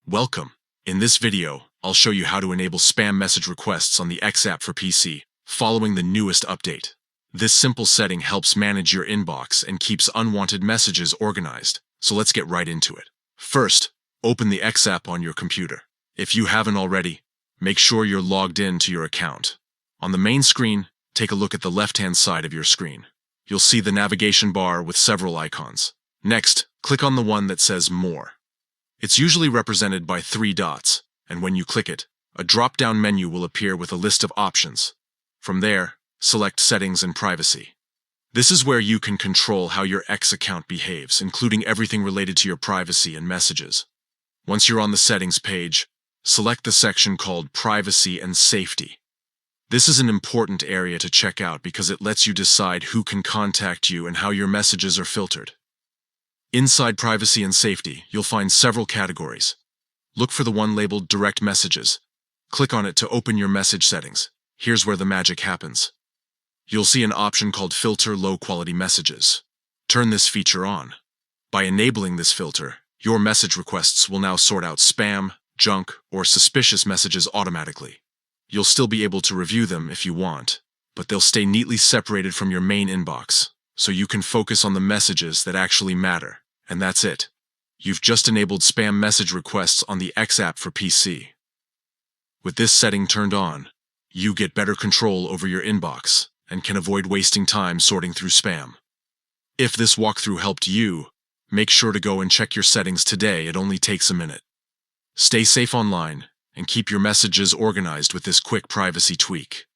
Welcome. In this video, I'll show you how to enable spam message requests on the X app for PC, following the newest update. This simple setting helps manage your inbox and keeps unwanted messages organized, so let's get right into it. First, open the X app on your computer. If you haven't already, make sure you're logged in to your account. On the main screen, take a look at the left-hand side of your screen. You'll see the navigation bar with several icons. Next, click on the one that says More. It's usually represented by 3 dots, and when you click it, a drop-down menu will appear with a list of options. From there, select Settings and Privacy. This is where you can control how your X account behaves, including everything related to your privacy and messages. Once you're on the Settings page, select the section called Privacy and Safety. This is an important area to check out because it lets you decide who can contact you and how your messages are filtered. Inside Privacy and Safety, you'll find several categories. Look for the one labeled Direct Messages. Click on it to open your message settings. Here's where the magic happens. You'll see an option called Filter Low-Quality Messages. Turn this feature on. By enabling this filter, your message requests will now sort out spam, junk, or suspicious messages automatically. You'll still be able to review them if you want, but they'll stay neatly separated from your main inbox, so you can focus on the messages that actually matter. And that's it. You've just enabled spam message requests on the X app for PC. With this setting turned on, you get better control over your inbox and can avoid wasting time sorting through spam. If this walkthrough helped you, make sure to go and check your settings today. It only takes a minute. Stay safe online and keep your messages organized with this quick privacy tweak.